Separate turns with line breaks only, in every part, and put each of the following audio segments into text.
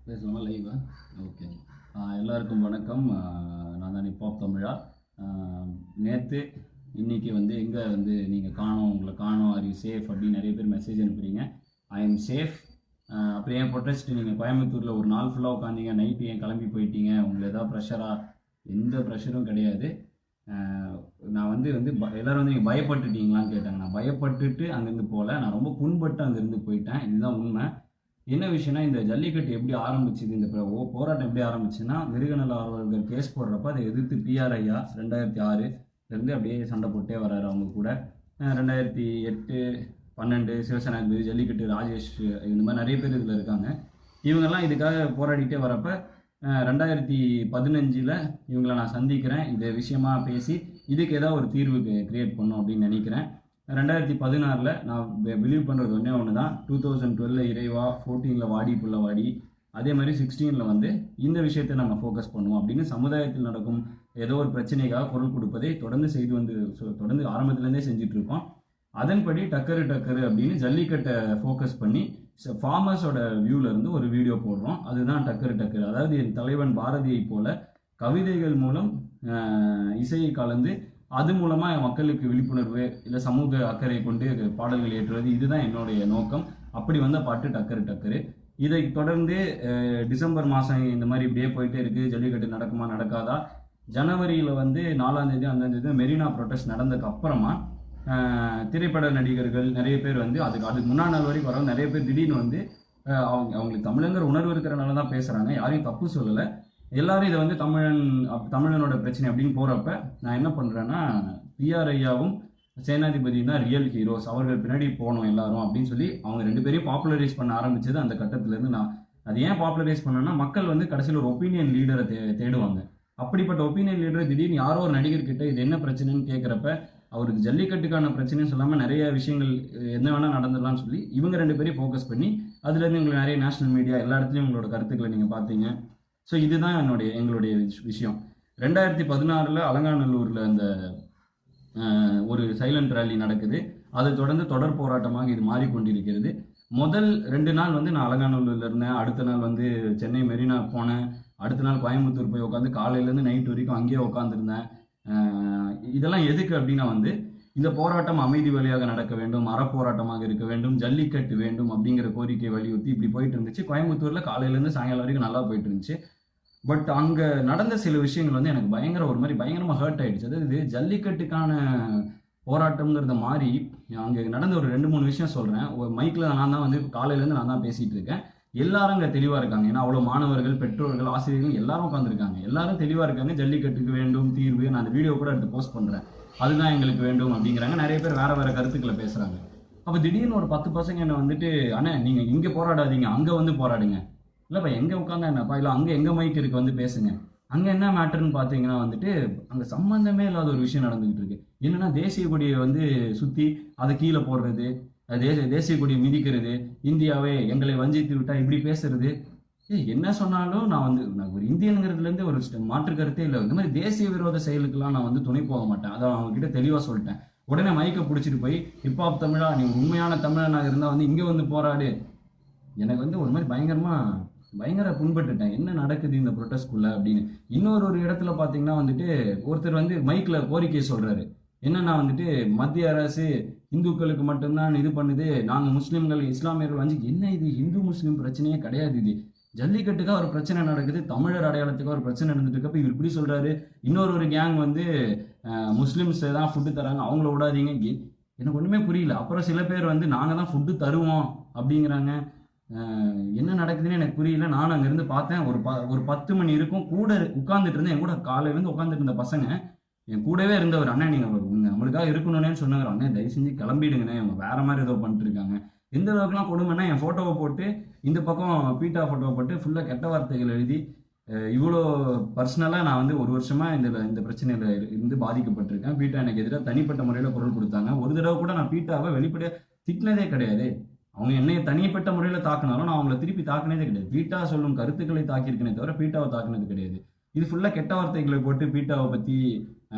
பேசலாமா லைவா? ஓகே. எல்லாருக்கும் வணக்கம். நான் தான் நிப்பாப் தமிழா. நேற்று இன்னைக்கு வந்து எங்கே வந்து நீங்கள் காணோம், உங்களை காணோம், ஆர் யூ சேஃப் அப்படின்னு நிறைய பேர் மெசேஜ் அனுப்புறீங்க. I am safe. அப்புறம் ஏன் ப்ரொட்டஸ்ட் நீங்கள் கோயம்புத்தூரில் ஒரு நாள் ஃபுல்லாக உட்காந்தீங்க, நைட்டு ஏன் கிளம்பி போயிட்டீங்க, உங்களுக்கு ஏதாவது ப்ரெஷராக? எந்த ப்ரெஷரும் கிடையாது. நான் வந்து எல்லோரும் வந்து நீங்கள் பயப்பட்டுட்டீங்களான்னு கேட்டாங்க. நான் பயப்பட்டுட்டு அங்கேருந்து போகல, நான் ரொம்ப புண்பட்டு அங்கேருந்து போயிட்டேன். இதுதான் உண்மை. என்ன விஷயம்னா, இந்த ஜல்லிக்கட்டு எப்படி ஆரம்பிச்சுது, இந்த போராட்டம் எப்படி ஆரம்பிச்சுன்னா, மிருகநல ஆர்வலர்கள் கேஸ் போடுறப்ப அதை எதிர்த்து பிஆர் ஐயா 2006 அப்படியே சண்டை போட்டே வர்றாரு அவங்க கூட. 2008, 12 சிவசேனாதிபதி, ஜல்லிக்கட்டு ராஜேஷ், இந்த மாதிரி நிறைய பேர் இதில் இருக்காங்க. இவங்கெல்லாம் இதுக்காக போராடிட்டே வரப்ப 2015 இவங்களை நான் சந்திக்கிறேன். இது விஷயமா பேசி இதுக்கு ஏதாவது ஒரு தீர்வு கிரியேட் பண்ணும் அப்படின்னு நினைக்கிறேன். 2016 நான் பிலீவ் பண்ணுறது ஒன்று தான். 2012 இறைவா, 14 வாடி புள்ள வாடி, அதே மாதிரி 16 வந்து இந்த விஷயத்தை நம்ம ஃபோக்கஸ் பண்ணுவோம் அப்படின்னு சமுதாயத்தில் நடக்கும் ஏதோ ஒரு பிரச்சனைக்காக குரல் கொடுப்பதை தொடர்ந்து ஆரம்பத்துலேருந்தே செஞ்சுட்டு இருக்கோம். அதன்படி டக்கரு அப்படின்னு ஜல்லிக்கட்டை ஃபோக்கஸ் பண்ணி ஃபார்மர்ஸோட வியூவிலேருந்து ஒரு வீடியோ போடுறோம். அதுதான் டக்கரு. அதாவது என் தலைவன் பாரதியை போல கவிதைகள் மூலம் இசையை கலந்து அது மூலமாக மக்களுக்கு விழிப்புணர்வு இல்லை சமூக அக்கறை கொண்டு பாடல்கள் ஏற்றுவது, இதுதான் என்னுடைய நோக்கம். அப்படி வந்த பாட்டு டக்கரு. இதை தொடர்ந்து டிசம்பர் மாதம் இந்த மாதிரி இப்படியே போயிட்டே இருக்குது. ஜல்லிக்கட்டு நடக்குமா நடக்காதா? ஜனவரியில் 4ஆம் தேதி 5ஆம் தேதி மெரினா ப்ரொட்டஸ்ட் நடந்ததுக்கு அப்புறமா திரைப்பட நடிகர்கள் நிறைய பேர் அதுக்கு முன்னாடி நாள் வரைக்கும் வர நிறைய பேர் திடீர்னு அவங்களுக்கு தமிழங்கிற உணர்வு இருக்கிறனால தான் பேசுகிறாங்க. யாரையும் தப்பு சொல்லலை. எல்லாரும் இதை தமிழனோட பிரச்சனை அப்படின்னு போகிறப்ப நான் என்ன பண்ணுறேன்னா, பிஆர் ஐயாவும் சேனாதிபதியும் தான் ரியல் ஹீரோஸ், அவர்கள் பின்னாடி போகணும் எல்லாரும் அப்படின்னு சொல்லி அவங்க 2 பேரையும் பாப்புலரைஸ் பண்ண ஆரம்பிச்சது அந்த கட்டத்திலேருந்து. நான் அது ஏன் பாப்புலரைஸ் பண்ணேன்னா, மக்கள் கடைசியில் ஒரு ஒப்பீனியன் லீடரை தேடுவாங்க. அப்படிப்பட்ட ஒப்பீனியன் லீடரை திடீர்னு யாரோ ஒரு நடிகர்கிட்ட இது என்ன பிரச்சனைன்னு கேட்குறப்ப, அவருக்கு ஜல்லிக்கட்டுக்கான பிரச்சனைன்னு சொல்லாமல் நிறைய விஷயங்கள் என்ன வேணால் நடந்துடலாம்னு சொல்லி இவங்க 2 பேரையும் ஃபோக்கஸ் பண்ணி அதுலேருந்து உங்களுக்கு நிறைய நேஷனல் மீடியா எல்லா இடத்துலையும் உங்களோட கருத்துக்களை நீங்கள் பார்த்தீங்க. ஸோ இதுதான் எங்களுடைய விஷயம். 2016 அலங்காநல்லூரில் அந்த ஒரு சைலண்ட் ரேலி நடக்குது. அதை தொடர்ந்து தொடர் போராட்டமாக இது மாறிக்கொண்டிருக்கிறது. முதல் 2 நாள் நான் அலங்காநல்லூரில் இருந்தேன். அடுத்த நாள் சென்னை மெரினா போனேன். அடுத்த நாள் கோயம்புத்தூர் போய் உட்காந்து காலையிலேருந்து நைட் வரைக்கும் அங்கேயே உட்காந்துருந்தேன். இதெல்லாம் எதுக்கு அப்படின்னா இந்த போராட்டம் அமைதி வழியாக நடக்க வேண்டும், அறப்போராட்டமாக இருக்க வேண்டும், ஜல்லிக்கட்டு வேண்டும் அப்படிங்கிற கோரிக்கை வலியுறுத்தி இப்படி போயிட்டு இருந்துச்சு. கோயம்புத்தூரில் காலையிலேருந்து சாயங்காலம் வரைக்கும் நல்லா போயிட்டு இருந்துச்சு. பட் அங்கே நடந்த சில விஷயங்கள் எனக்கு பயங்கரமாக ஹர்ட் ஆயிடுச்சு. அதாவது ஜல்லிக்கட்டுக்கான போராட்டம்ங்கிறத மாதிரி அங்கே நடந்த ஒரு 2-3 விஷயம் சொல்கிறேன். ஒரு மைக்கில் நான் தான் காலையிலேருந்து நான் தான் பேசிகிட்டு இருக்கேன். எல்லாரும் அங்கே தெளிவாக இருக்காங்க. ஏன்னா அவ்வளோ மாணவர்கள், பெற்றோர்கள், ஆசிரியர்கள் எல்லாரும் உட்காந்துருக்காங்க. எல்லாரும் தெளிவாக இருக்காங்க. ஜல்லிக்கட்டுக்கு வேண்டும் தீர்வு. நான் அந்த வீடியோ கூட எடுத்து போஸ்ட் பண்ணுறேன். அதுதான் எங்களுக்கு வேண்டும் அப்படிங்கிறாங்க. நிறைய பேர் வேறு கருத்துக்களை பேசுகிறாங்க. அப்போ திடீர்னு ஒரு 10 பசங்க என்னை அண்ணே நீங்கள் இங்கே போராடாதீங்க, அங்கே போராடுங்க. இல்லைப்பா எங்கே உட்காந்தா என்னப்பா, இல்லை அங்கே எங்கே மைக் இருக்கு பேசுங்க. அங்கே என்ன மேட்டர்ன்னு பார்த்தீங்கன்னா அங்கே சம்மந்தமே இல்லாத ஒரு விஷயம் நடந்துகிட்டு இருக்கு. என்னன்னா, தேசிய கொடியை சுற்றி அதை கீழே போடுறது, தேசிய கொடியை மிதிக்கிறது, இந்தியாவே எங்களை வஞ்சித்து விட்டா இப்படி பேசுறது. என்ன சொன்னாலும் நான் ஒரு இந்தியனுங்கிறதுலேருந்து ஒரு மாற்று கருத்தே இல்லை. இந்த மாதிரி தேசிய விரோத செயலுக்கெல்லாம் நான் துணை போக மாட்டேன். அதை அவங்க கிட்ட தெளிவாக சொல்லிட்டேன். உடனே மைக்கை பிடிச்சிட்டு போய் ஹிப்ஹாப் தமிழா, நீ உண்மையான தமிழனாக இருந்தால் இங்கே போராடு. எனக்கு ஒரு மாதிரி பயங்கர புண்பட்டுட்டேன். என்ன நடக்குது இந்த ப்ரொட்டஸ்ட்குள்ள அப்படின்னு. இன்னொரு இடத்துல பார்த்தீங்கன்னா ஒருத்தர் மைக்கில் கோரிக்கை சொல்றாரு. என்னன்னா மத்திய அரசு இந்துக்களுக்கு மட்டும்தான் இது பண்ணுது, நாங்கள் முஸ்லீம்கள் இஸ்லாமியர்கள் என்ன இது இந்து முஸ்லீம் பிரச்சனையே கிடையாது. இது ஜல்லிக்கட்டுக்காக ஒரு பிரச்சனை நடக்குது, தமிழர் அடையாளத்துக்காக ஒரு பிரச்சனை நடந்துட்டு இருக்கப்ப இவர் இப்படி சொல்றாரு. இன்னொரு கேங் முஸ்லீம்ஸ் தான் ஃபுட்டு தராங்க, அவங்கள விடாதீங்க. எனக்கு ஒன்றுமே புரியல. அப்புறம் சில பேர் நாங்கள் தான் ஃபுட்டு தருவோம் அப்படிங்கிறாங்க. என்ன நடக்குதுன்னு எனக்கு புரியல. நானும் அங்கேருந்து பார்த்தேன். ஒரு 10 மணி இருக்கும். கூட உட்காந்துட்டு இருந்தேன். என் கூட காலையிலேருந்து உட்காந்துட்டு இருந்த பசங்க என் கூடவே இருந்தவர், அண்ணன் நீங்கள் நம்மளுக்காக இருக்கணும்னு சொன்னாங்க. அண்ணன் தயவு செஞ்சு கிளம்பிடுங்கண்ணே, அவங்க வேற மாதிரி ஏதோ பண்ணிட்டு இருக்காங்க. எந்த அளவுக்குலாம் கொடுமைன்னா, என் ஃபோட்டோவை போட்டு இந்த பக்கம் பீட்டா ஃபோட்டோவை போட்டு ஃபுல்லாக கெட்ட வார்த்தைகள் எழுதி, இவ்வளோ பர்சனலாக நான் ஒரு வருஷமாக இந்த பிரச்சனையில் இருந்து பாதிக்கப்பட்டிருக்கேன். பீட்டா எனக்கு எதிராக தனிப்பட்ட முறையில் குரல் கொடுத்தாங்க. ஒரு தடவை கூட நான் பீட்டாவை வெளிப்படையாக திட்டினதே கிடையாது. அவங்க என்னைய தனிப்பட்ட முறையில் தாக்கினாலும் நான் அவங்கள திருப்பி தாக்கினதே கிடையாது. பீட்டா சொல்லும் கருத்துக்களை தாக்கியிருக்கனே தவிர பீட்டாவை தாக்கினது கிடையாது. இது ஃபுல்லாக கெட்ட வார்த்தைகளை போட்டு பீட்டாவை பற்றி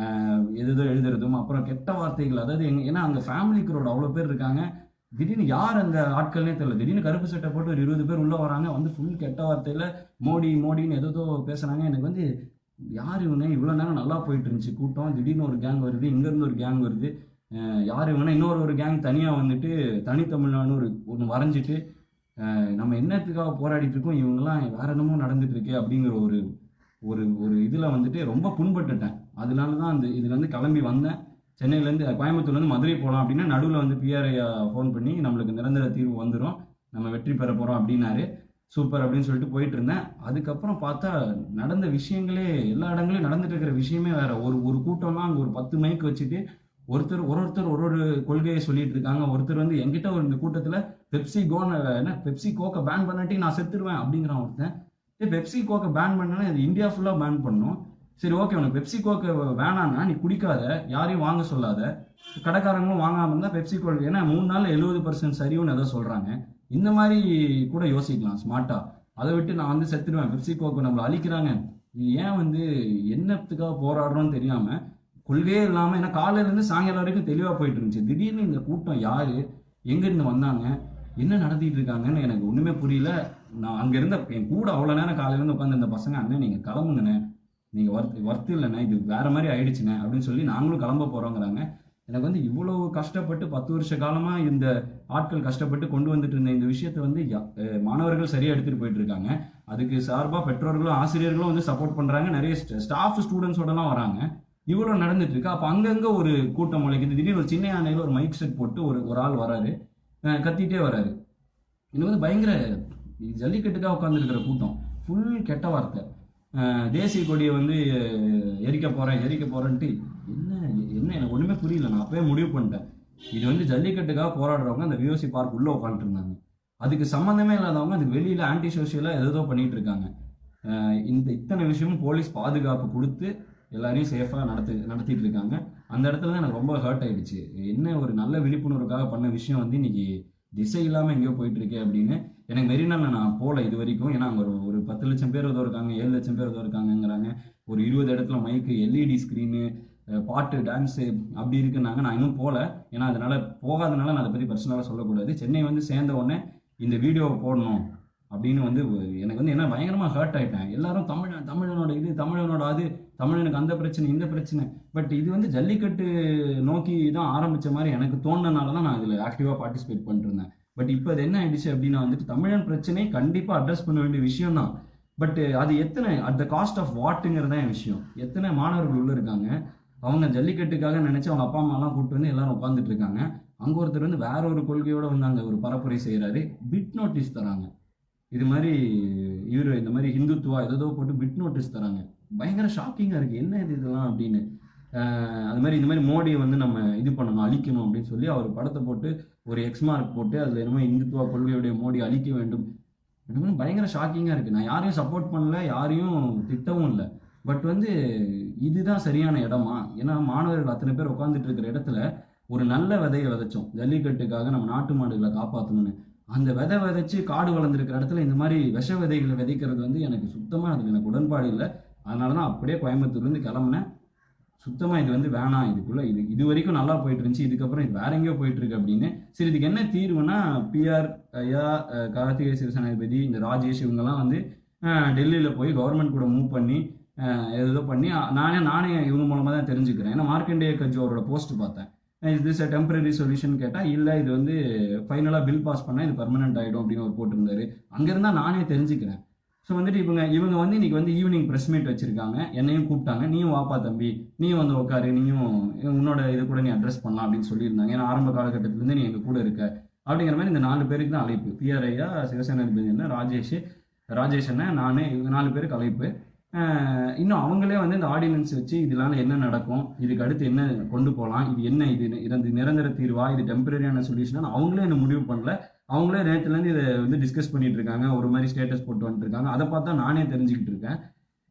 எதோ எழுதுறதும், அப்புறம் கெட்ட வார்த்தைகள். அதாவது ஏன்னா அங்கே ஃபேமிலி க்ரௌட் அவ்வளோ பேர் இருக்காங்க. திடீர்னு யார் அந்த ஆட்கள்னே தெரியல. திடீர்னு கருப்பு சட்டை போட்டு ஒரு 20 பேர் உள்ள வராங்க, வந்து ஃபுல் கெட்ட வார்த்தையில மோடி மோடின்னு ஏதோ பேசுறாங்க. எனக்கு வந்து யார் இவங்க? இவ்வளோ நேரம் நல்லா போயிட்டு இருந்துச்சு கூட்டம், திடீர்னு ஒரு கேங் வருது, இங்கேருந்து ஒரு கேங் வருது, யார் இவங்கன்னா இன்னொரு கேங் தனியாக வந்துட்டு தனித்தமிழ்நாடு ஒன்று வரைஞ்சிட்டு நம்ம என்னத்துக்காக போராடிட்டு இருக்கோம், இவங்கெல்லாம் வேற என்னமோ நடந்துட்டு இருக்கே அப்படிங்கிற ஒரு ஒரு ஒரு இதில் வந்துட்டு ரொம்ப புண்பட்டுட்டேன். அதனால தான் அந்த இதுலேருந்து கிளம்பி வந்தேன். சென்னையிலேருந்து கோயம்புத்தூர்லேருந்து மதுரை போகலாம் அப்படின்னா நடுவில் வந்து பிஆர்ஐ ஃபோன் பண்ணி நம்மளுக்கு நிரந்தர தீர்வு வந்துடும், நம்ம வெற்றி பெற போகிறோம் அப்படின்னாரு. சூப்பர் அப்படின்னு சொல்லிட்டு போயிட்டு இருந்தேன். அதுக்கப்புறம் பார்த்தா நடந்த விஷயங்களே எல்லா இடங்களையும் நடந்துட்டு இருக்கிற விஷயமே வேற. ஒரு கூட்டம்னா அங்கே ஒரு 10 மைக் வச்சுட்டு ஒருத்தர் ஒரு கொள்கையை சொல்லிட்டு இருக்காங்க. ஒருத்தர் வந்து என்கிட்ட ஒரு இந்த கூட்டத்தில் பெப்சி கோக்கை பேன் பண்ணாட்டி நான் செத்துருவேன் அப்படிங்கிறான் ஒருத்தன். பெப்சி கோக்கை பேன் பண்ணனா இது இந்தியா ஃபுல்லாக பேன் பண்ணும். சரி ஓகே, உனக்கு பெப்சி கோக்கை வேணான்னா நீ குடிக்காத, யாரையும் வாங்க சொல்லாத, கடைக்காரங்களும் வாங்காமல் இருந்தால் பெப்சி கோக், ஏன்னா 3 நாள் 70% சரிவுன்னு ஏதோ சொல்கிறாங்க. இந்த மாதிரி கூட யோசிக்கலாம் ஸ்மார்ட்டா. அதை விட்டு நான் வந்து செத்துடுவேன், பெப்சி கோக்கை நம்மளை அழிக்கிறாங்க, இது ஏன் வந்து என்னத்துக்காக போராடுறோன்னு தெரியாமல் கொள்கையே இல்லாமல், ஏன்னா காலையிலேருந்து சாயங்காலம் வரைக்கும் தெளிவாக போயிட்டு இருந்துச்சு. திடீர்னு இந்த கூட்டம் யார், எங்கேருந்து வந்தாங்க, என்ன நடத்திட்டு இருக்காங்கன்னு எனக்கு ஒன்றுமே புரியல. நான் அங்கே இருந்த என் கூட அவ்வளோ நேரம் காலையிலேருந்து உட்காந்து இந்த பசங்க, அண்ணன் நீங்கள் கிளம்புங்கண்ணே, நீங்கள் ஒர்த்து இல்லைண்ணே, இது வேறு மாதிரி ஆயிடுச்சுண்ணே அப்படின்னு சொல்லி நாங்களும் கிளம்ப போகிறோங்கிறாங்க. எனக்கு வந்து இவ்வளவு கஷ்டப்பட்டு 10 வருஷ காலமாக இந்த ஆட்கள் கஷ்டப்பட்டு கொண்டு வந்துட்டு இருந்த இந்த விஷயத்தை வந்து மாணவர்கள் சரியாக எடுத்துகிட்டு போயிட்டு இருக்காங்க. அதுக்கு சார்பாக பெற்றோர்களும் ஆசிரியர்களும் வந்து சப்போர்ட் பண்ணுறாங்க, நிறைய ஸ்டாஃப் ஸ்டூடெண்ட்ஸோடலாம் வராங்க. இவ்வளோ நடந்துட்டு இருக்கு. அப்போ அங்கங்கே ஒரு கூட்டம் முளைக்குது. திடீர்னு ஒரு சின்ன யானையில் ஒரு மைக் செட் போட்டு ஒரு ஆள் வராரு, கத்திட்டே வராரு. இது வந்து பயங்கர ஜல்லிக்கட்டுக்காக உட்காந்துருக்கிற கூட்டம், ஃபுல் கெட்ட வார்த்தை. தேசிய கொடியை வந்து எரிக்க போகிறேன்ட்டு என்ன என்ன எனக்கு ஒன்றுமே புரியல. நான் அப்பவே முடிவு பண்ணிட்டேன், இது வந்து ஜல்லிக்கட்டுக்காக போராடுறவங்க அந்த விஓசி பார்க் உள்ளே உட்காந்துட்டு இருந்தாங்க, அதுக்கு சம்மந்தமே இல்லாதவங்க அதுக்கு வெளியில் ஆன்டி சோஷியலாக ஏதோ பண்ணிட்டு இருக்காங்க. இத்தனை விஷயமும் போலீஸ் பாதுகாப்பு கொடுத்து எல்லாரையும் சேஃபாக நடத்திட்டு இருக்காங்க. அந்த இடத்துல தான் எனக்கு ரொம்ப ஹர்ட் ஆயிடுச்சு. என்ன ஒரு நல்ல விழிப்புணர்வுக்காக பண்ண விஷயம் வந்து இன்னைக்கு திசை இல்லாமல் எங்கேயோ போயிட்டு இருக்கேன் அப்படின்னு. எனக்கு மெரினால நான் போகல இது வரைக்கும், ஏன்னா அங்கே ஒரு 10 லட்சம் பேர் ஏதோ இருக்காங்க, 7 லட்சம் பேர் ஏதோ இருக்காங்கங்கிறாங்க. ஒரு 20 இடத்துல மைக்கு, எல்இடி ஸ்க்ரீனு, பாட்டு, டான்ஸு அப்படி இருக்குன்னாங்க. நான் இன்னும் போகல, ஏன்னா அதனால போகாதனால நான் அதை பற்றி பர்சனலாக சொல்லக்கூடாது. சென்னை வந்து சேர்ந்த உடனே இந்த வீடியோவை போடணும் அப்படின்னு வந்து எனக்கு வந்து என்ன பயங்கரமாக ஹர்ட் ஆகிட்டேன். எல்லாரும் தமிழனோட இது, தமிழனோட அது, தமிழனுக்கு அந்த பிரச்சனை இந்த பிரச்சனை. பட் இது வந்து ஜல்லிக்கட்டு நோக்கி தான் ஆரம்பித்த மாதிரி எனக்கு தோணுனால தான் நான் இதில் ஆக்டிவாக பார்ட்டிசிபேட் பண்ணிட்டு இருந்தேன். பட் இப்போ அது என்ன ஆயிடுச்சு அப்படின்னா வந்துட்டு தமிழன் பிரச்சனை கண்டிப்பாக அட்ரஸ் பண்ண வேண்டிய விஷயம் தான். பட் அது எத்தனை அட் த காஸ்ட் ஆஃப் வாட்டுங்கிறது தான் என் விஷயம். எத்தனை மாணவர்கள் உள்ள இருக்காங்க, அவங்க ஜல்லிக்கட்டுக்காக நினைச்சு அவங்க அப்பா அம்மாலாம் கூப்பிட்டு வந்து எல்லாரும் உட்காந்துட்டு இருக்காங்க. அங்கே ஒருத்தர் வந்து வேற ஒரு கொள்கையோட வந்து அங்கே ஒரு பரப்புரை செய்கிறாரு, பிட் நோட்டீஸ் தராங்க. இது மாதிரி இந்த மாதிரி ஹிந்துத்துவா ஏதோ போட்டு பிட் நோட்டீஸ் தராங்க. பயங்கர ஷாக்கிங்காக இருக்குது, என்ன இதெல்லாம் அப்படின்னு. அது மாதிரி இந்த மாதிரி மோடியை வந்து நம்ம இது பண்ணணும், அழிக்கணும் அப்படின்னு சொல்லி அவர் படத்தை போட்டு ஒரு எக்ஸ்மார்க் போட்டு அதில் என்னமோ இந்துத்துவா கொள்கையுடைய மோடி அழிக்க வேண்டும். எனக்கு வந்து பயங்கர ஷாக்கிங்காக இருக்குது. நான் யாரையும் சப்போர்ட் பண்ணல, யாரையும் திட்டவும் இல்லை. பட் வந்து இதுதான் சரியான இடமா? ஏன்னா மாணவர்கள் அத்தனை பேர் உட்காந்துட்டு இருக்கிற இடத்துல ஒரு நல்ல விதையை விதைச்சோம், ஜல்லிக்கட்டுக்காக நம்ம நாட்டு மாடுகளை காப்பாற்றணும்னு. அந்த விதைச்சு காடு வளர்ந்துருக்கிற இடத்துல இந்த மாதிரி விஷ விதைகளை விதைக்கிறது வந்து எனக்கு சுத்தமாக அதில் எனக்கு உடன்பாடு இல்லை. அதனால தான் அப்படியே கோயம்புத்தூர்லேருந்து கிளம்புனேன். சுத்தமாக இது வந்து வேணாம், இது வரைக்கும் நல்லா போயிட்டு இருந்துச்சு, இதுக்கப்புறம் இது வேற எங்கேயோ போயிட்டு இருக்கு அப்படின்னு. சரி, இதுக்கு என்ன தீர்வுனா பிஆர் ஐயா, கார்த்திகை சிவசேனாதிபதி, இந்த ராஜேஷ் இவங்கெல்லாம் வந்து டெல்லியில் போய் கவர்மெண்ட் கூட மூவ் பண்ணி ஏதோ பண்ணி நானே இவங்க மூலமாக தான் தெரிஞ்சுக்கிறேன். ஏன்னா மார்க்கண்டேய கட்சி அவரோட போஸ்ட் பார்த்தேன், is this a temporary solution கேட்டால் இல்லை, இது வந்து ஃபைனலாக பில் பாஸ் பண்ணால் இது பர்மனெண்ட் ஆகிடும் அப்படின்னு அவர் போட்டிருந்தாரு. அங்கேருந்தா நானே தெரிஞ்சுக்கிறேன். ஸோ வந்துட்டு இவங்க வந்து இன்னைக்கு வந்து ஈவினிங் ப்ரெஸ் மீட் வச்சிருக்காங்க, என்னையும் கூப்பிட்டாங்க, நீயும் வாப்பா தம்பி, நீயும் வந்து உட்காரு, நீயும் உன்னோட இதை கூட நீ அட்ரஸ் பண்ணலாம் அப்படின்னு சொல்லியிருந்தாங்க. ஏன்னா ஆரம்ப காலகட்டத்திலேருந்து நீ எங்கள் கூட இருக்க அப்படிங்கிற மாதிரி இந்த 4 பேருக்கு தான் அழைப்பு. பிஆர் ஐயா, சிவசேனாதிபதி என்ன, ராஜேஷ் அண்ணன், நான், இவங்க 4 பேருக்கு அழைப்பு. இன்னும் அவங்களே வந்து இந்த ஆர்டினன்ஸ் வச்சு இதனால என்ன நடக்கும், இதுக்கு அடுத்து என்ன கொண்டு போகலாம், இது என்ன, இது நிரந்தர தீர்வா, இது டெம்பரரியான சொல்யூஷன், அவங்களே என்ன முடிவு பண்ணல. அவங்களே நேற்றுலேருந்து இதை வந்து டிஸ்கஸ் பண்ணிட்டு இருக்காங்க, ஒரு மாதிரி ஸ்டேட்டஸ் போட்டு வந்துட்டு இருக்காங்க. அதை பார்த்தா நானே தெரிஞ்சுக்கிட்டு இருக்கேன்.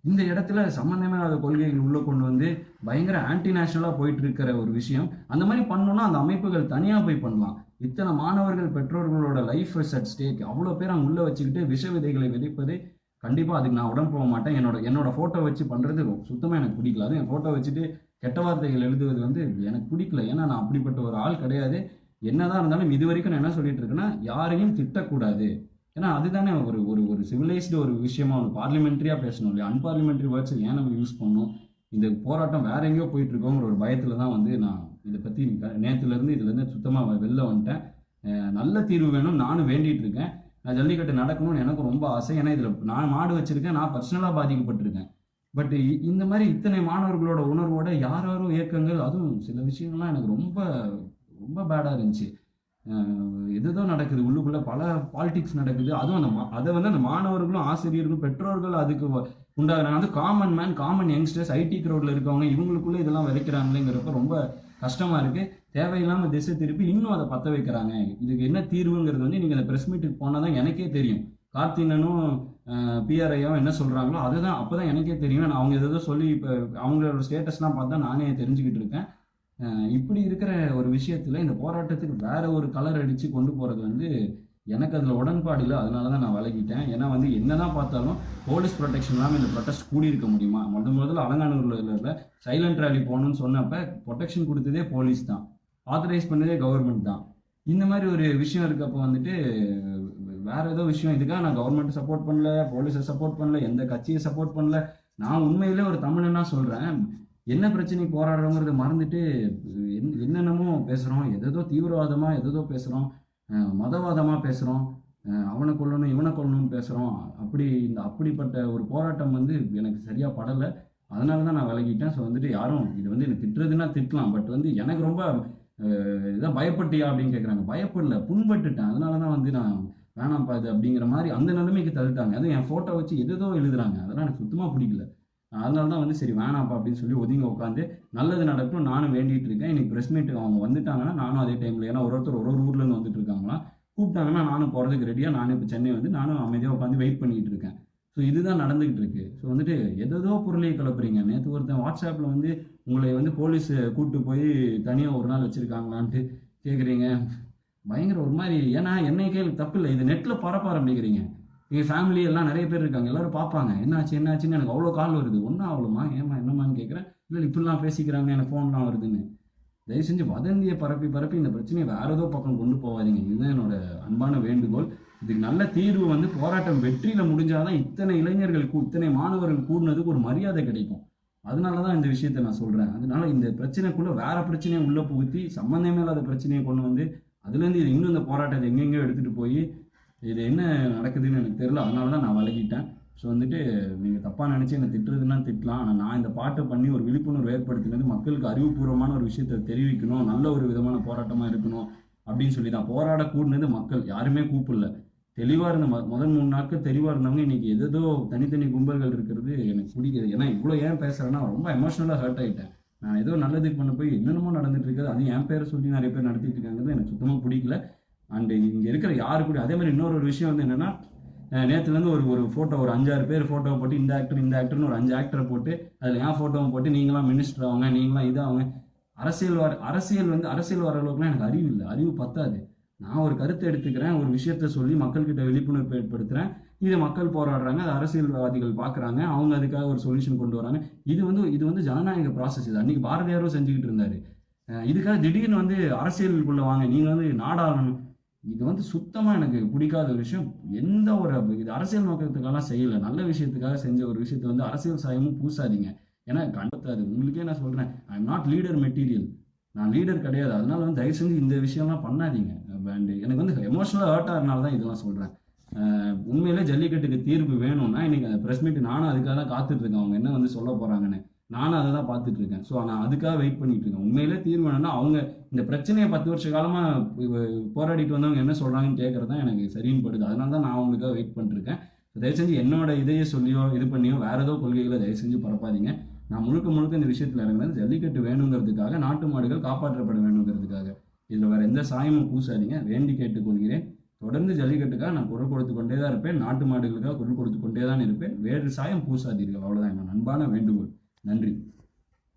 இந்த இடத்துல சம்மந்தமே இல்லாத கொள்கைகள் உள்ள கொண்டு வந்து பயங்கர ஆன்டி நேஷனலாக போயிட்டு இருக்கிற ஒரு விஷயம். அந்த மாதிரி பண்ணோம்னா அந்த அமைப்புகள் தனியாக போய் பண்ணலாம். இத்தனை மாணவர்கள், பெற்றோர்களோட லைஃப் இஸ் அட் ஸ்டேக். அவ்வளோ பேர் அங்கே உள்ள வச்சுக்கிட்டு விஷ விதைகளை விதைப்பது கண்டிப்பாக அதுக்கு நான் உடம்பு போக மாட்டேன். என்னோட ஃபோட்டோ வச்சு பண்ணுறது சுத்தமாக எனக்கு பிடிக்கல. அதுவும் என் ஃபோட்டோ வச்சுட்டு கெட்ட வார்த்தைகள் எழுதுவது வந்து எனக்கு பிடிக்கல. ஏன்னா நான் அப்படிப்பட்ட ஒரு ஆள் கிடையாது. என்னதான் இருந்தாலும் இது வரைக்கும் நான் என்ன சொல்லிட்டு இருக்கேன்னா, யாரையும் திட்டக்கூடாது. ஏன்னா அதுதானே ஒரு ஒரு ஒரு சிவிலைஸ்டு ஒரு விஷயமா ஒரு பார்லிமெண்ட்ரியா பேசணும் இல்லையா? அன்பார்லிமெண்ட்ரி வேர்ட்ஸ் ஏன் நம்ம யூஸ் பண்ணணும்? இந்த போராட்டம் வேற எங்கேயோ போயிட்டு இருக்கோங்கிற ஒரு பயத்துல தான் வந்து நான் இதை பத்தி நேத்துல இருந்து சுத்தமா வெளில வந்துட்டேன். நல்ல தீர்வு வேணும் நானும் வேண்டிட்டு இருக்கேன். நான் ஜல்லிக்கட்டு நடக்கணும்னு எனக்கு ரொம்ப ஆசை. ஏன்னா இதுல நான் மாடு வச்சிருக்கேன், நான் பர்சனலா பாதிக்கப்பட்டிருக்கேன். பட் இந்த மாதிரி இத்தனை மாணவர்களோட உணர்வோட யாரோ இயக்கங்கள், அதுவும் சில விஷயங்கள்லாம் எனக்கு ரொம்ப ரொம்ப பேடா இருந்துச்சு. எதுதோ நடக்குது உள்ளுக்குள்ள, பல பாலிடிக்ஸ் நடக்குது. அதுவும் அதை வந்து அந்த மாணவர்களும் ஆசிரியர்களும் பெற்றோர்கள் அதுக்கு உண்டாகிறாங்க. அது common man, common youngsters, IT க்ரௌட்ல இருக்கவங்க இவங்களுக்குள்ள இதெல்லாம் விதைக்கிறாங்களேங்கிறப்ப ரொம்ப கஷ்டமா இருக்கு. தேவையில்லாம திசை திருப்பி இன்னும் அதை பத்த வைக்கிறாங்க. இதுக்கு என்ன தீர்வுங்கிறது வந்து நீங்க அந்த பிரஸ் மீட்டுக்கு போனாதான் எனக்கே தெரியும். கார்த்தினனும் பிஆர்ஐயும் என்ன சொல்றாங்களோ அதுதான் அப்பதான் எனக்கே தெரியும். நான் அவங்க ஏதோ சொல்லி இப்போ அவங்களோட ஸ்டேட்டஸ்லாம் பார்த்தா நானே தெரிஞ்சுக்கிட்டு இருக்கேன். இப்படி இருக்கிற ஒரு விஷயத்துல இந்த போராட்டத்துக்கு வேற ஒரு கலர் அடிச்சு கொண்டு போறது வந்து எனக்கு அதுல உடன்பாடு இல்லை. அதனாலதான் நான் விலகிட்டேன். ஏன்னா வந்து என்னதான் பார்த்தாலும் போலீஸ் ப்ரொடெக்ஷன் இல்லாமல் இந்த ப்ரொடெஸ்ட் கூடி இருக்க முடியுமா? முதல்ல அலங்காநல்லூர்ல சைலண்ட் ரேலி போகணும்னு சொன்னப்ப ப்ரொடெக்ஷன் கொடுத்ததே போலீஸ் தான், ஆத்தரைஸ் பண்ணதே கவர்மெண்ட் தான். இந்த மாதிரி ஒரு விஷயம் இருக்கப்போ வந்துட்டு வேற ஏதோ விஷயம், இதுக்காக நான் கவர்மெண்ட் சப்போர்ட் பண்ணல, போலீஸை சப்போர்ட் பண்ணல, எந்த கட்சியை சப்போர்ட் பண்ணல. நான் உண்மையிலே ஒரு தமிழனா சொல்றேன். என்ன பிரச்சனைக்கு போராடுறோங்கிறத மறந்துட்டு என்னென்னமோ பேசுறோம், எதோ தீவிரவாதமா எதோ பேசுறோம், மதவாதமா பேசுறோம், அவனை கொல்லணும் இவனை கொல்லணும்னு பேசுறோம். அப்படிப்பட்ட ஒரு போராட்டம் வந்து எனக்கு சரியா படலை. அதனால தான் நான் விலகிட்டேன். ஸோ வந்துட்டு யாரும் இது வந்து எனக்கு திட்டுறதுன்னா திட்டலாம், பட் வந்து எனக்கு ரொம்ப இதான் பயப்பட்டியா அப்படின்னு கேட்குறாங்க. பயப்படல, புண்பட்டுட்டேன். அதனால தான் வந்து நான் வேணாம்ப்பா இது அப்படிங்கிற மாதிரி அந்த நிலைமைக்கு தள்ளிட்டாங்க. அதுவும் என் ஃபோட்டோ வச்சு எதோ எழுதுறாங்க. அதெல்லாம் எனக்கு சுத்தமாக பிடிக்கல. அதனால தான் வந்து சரி வேணாம்ப்பா அப்படின்னு சொல்லி ஒதுங்கி உட்காந்து நல்லது நடக்கும் நானும் வேண்டிட்டு இருக்கேன். இன்னைக்கு ப்ரெஸ் மீட்டுக்கு அவங்க வந்துட்டாங்கன்னா நானும் அதே டைமில், ஏன்னா ஒருத்தர் ஒரு ஊர்லேருந்து வந்துட்டு இருக்காங்களா, கூப்பிட்டாங்கன்னா நானும் போகிறதுக்கு ரெடியாக நானும் இப்போ சென்னை வந்து நானும் அமைதியாக உட்காந்து வெயிட் பண்ணிட்டு இருக்கேன். ஸோ இதுதான் நடந்துகிட்டு இருக்கு. ஸோ வந்துட்டு எதோ பொருளையை கிளப்புறீங்க. நேற்று ஒருத்தன் வாட்ஸ்அப்பில் வந்து உங்களை வந்து போலீஸ் கூப்பிட்டு போய் தனியாக ஒரு நாள் வச்சுருக்காங்களான்ட்டு கேட்குறீங்க. பயங்கர ஒரு மாதிரி. ஏன்னா என்னை கேள்வி தப்பு இல்லை, இது நெட்டில் பரப்ப ஆரம்பிக்கிறீங்க. எங்கள் ஃபேமிலி எல்லாம் நிறைய பேர் இருக்காங்க, எல்லாரும் பார்ப்பாங்க. என்னாச்சுன்னு எனக்கு அவ்வளோ கால் வருது. ஒன்றும் அவ்வளோமா ஏமா என்னம்மான்னு கேட்குறேன். இல்லை இப்படிலாம் பேசிக்கிறாங்க, எனக்கு ஃபோன்லாம் வருதுன்னு. தயவு செஞ்சு வதந்தியை பரப்பி இந்த பிரச்சனையை வேற ஏதோ பக்கம் கொண்டு போகாதீங்க. இதுதான் என்னோட அன்பான வேண்டுகோள். இதுக்கு நல்ல தீர்வு வந்து போராட்டம் வெற்றியில முடிஞ்சாதான் இத்தனை இளைஞர்களுக்கு இத்தனை மாணவர்கள் கூடுனதுக்கு ஒரு மரியாதை கிடைக்கும். அதனாலதான் இந்த விஷயத்த நான் சொல்றேன். அதனால இந்த பிரச்சனைக்குள்ள வேற பிரச்சனையை உள்ள புகுத்தி சம்பந்தமே இல்லாத பிரச்சனையை கொண்டு வந்து அதுல இருந்து இது இன்னும் இந்த போராட்டத்தை எங்கெங்கயோ எடுத்துட்டு போய் இது என்ன நடக்குதுன்னு எனக்கு தெரியல. அதனாலதான் நான் விலகிட்டேன். ஸோ வந்துட்டு நீங்கள் தப்பாக நினச்சி என்னை திட்டுறதுன்னா திட்டலாம். ஆனால் நான் இந்த பாட்டை பண்ணி ஒரு விழிப்புணர்வு ஏற்படுத்தினது மக்களுக்கு அறிவுபூர்வமான ஒரு விஷயத்தை தெரிவிக்கணும், நல்ல ஒரு விதமான போராட்டமாக இருக்கணும் அப்படின்னு சொல்லி தான். போராட கூடினது மக்கள், யாருமே கூப்பிடல. தெளிவாக இருந்த முதல் 3 நாட்கள் தெளிவாக இருந்தவங்க இன்னைக்கு எதோ தனித்தனி கும்பல்கள் இருக்கிறது எனக்கு பிடிக்குது. ஏன்னா இவ்வளோ ஏன் பேசுகிறேன்னா ரொம்ப எமோஷனலாக ஹர்ட் ஆகிட்டேன். நான் ஏதோ நல்லதுக்கு பண்ண போய் என்னென்னமோ நடந்துட்டு இருக்குது, அது என் பேரை சொல்லி நிறைய பேர் நடத்திட்டு இருக்காங்கிறது எனக்கு சுத்தமாக பிடிக்கல. அண்ட் இங்கே இருக்கிற யாரு கூட அதே மாதிரி இன்னொரு விஷயம் வந்து என்னென்னா, நேற்றுலேருந்து ஒரு ஃபோட்டோ ஒரு 5-6 பேர் ஃபோட்டோவை போட்டு இந்த ஆக்டர்னு ஒரு 5 ஆக்டரை போட்டு அதில் என் ஃபோட்டோவை போட்டு நீங்களாம் மினிஸ்டர் ஆகுங்க, நீங்களாம் இதாகுங்க. அரசியல் வர அளவுக்குலாம் எனக்கு அறிவு இல்லை, அறிவு பத்தாது. நான் ஒரு கருத்தை எடுத்துக்கிறேன், ஒரு விஷயத்த சொல்லி மக்கள்கிட்ட விழிப்புணர்வு ஏற்படுத்துகிறேன். இதை மக்கள் போராடுறாங்க, அது அரசியல்வாதிகள் பார்க்குறாங்க, அவங்க அதுக்காக ஒரு சொல்யூஷன் கொண்டு வராங்க. இது வந்து ஜனநாயக ப்ராசஸ். இது அன்னைக்கு பாரதியாரும் செஞ்சுக்கிட்டு இருந்தாரு. இதுக்காக திடீர்னு வந்து அரசியலுக்குள்ள வாங்க, நீங்கள் வந்து நாடாளணும், இது வந்து சுத்தமாக எனக்கு பிடிக்காத ஒரு விஷயம். எந்த ஒரு இது அரசியல் நோக்கத்துக்கெல்லாம் செய்யலை, நல்ல விஷயத்துக்காக செஞ்ச ஒரு விஷயத்தை வந்து அரசியல் சாயமும் பூசாதீங்க. ஏன்னா கண்டத்தாது உங்களுக்கே நான் சொல்கிறேன், I am not leader material, நான் லீடர் கிடையாது. அதனால வந்து தயவு செஞ்சு இந்த விஷயம்லாம் பண்ணாதீங்க. அண்ட் எனக்கு வந்து எமோஷனலாக ஹர்ட் ஆகிறனால தான் இதெல்லாம் சொல்கிறேன். உண்மையிலே ஜல்லிக்கட்டுக்கு தீர்வு வேணும்னா இன்னைக்கு அந்த ப்ரெஸ் மீட் நானும் அதுக்காக தான் காத்துட்டு இருக்கேன், அவங்க என்ன வந்து சொல்ல போகிறாங்கன்னு. நானும் அதை தான் பார்த்துட்டு இருக்கேன். ஸோ நான் அதுக்காக வெயிட் பண்ணிட்டு இருக்கேன். உண்மையிலே தீர்வு வேணும்னா அவங்க இந்த பிரச்சனையை 10 வருஷ காலமாக போராடிட்டு வந்தவங்க என்ன சொல்கிறாங்கன்னு கேட்குறது தான் எனக்கு சரின்னு படுது. அதனால தான் நான் அவங்களுக்காக வெயிட் பண்ணிட்டுருக்கேன். தயவு செஞ்சு என்னோட இதையே சொல்லியோ இது பண்ணியோ வேற ஏதோ கொள்கைகளை தயவு செஞ்சு பரப்பாதீங்க. நான் முழுக்க இந்த விஷயத்தில் இறங்குறது ஜல்லிக்கட்டு வேணுங்கிறதுக்காக, நாட்டு மாடுகள் காப்பாற்றப்பட வேணுங்கிறதுக்காக. இதில் வேற எந்த சாயமும் பூசாதீங்க, வேண்டி கேட்டுக்கொள்கிறேன். தொடர்ந்து ஜல்லிக்கட்டுக்காக நான் குரல் கொடுத்து கொண்டே தான் இருப்பேன், நாட்டு மாடுகளுக்காக குரல் கொடுத்து கொண்டே தான் இருப்பேன். வேறு சாயம் பூசாதீர்கள், அவ்வளோதான் என்னோட அன்பான வேண்டுகோள். நன்றி.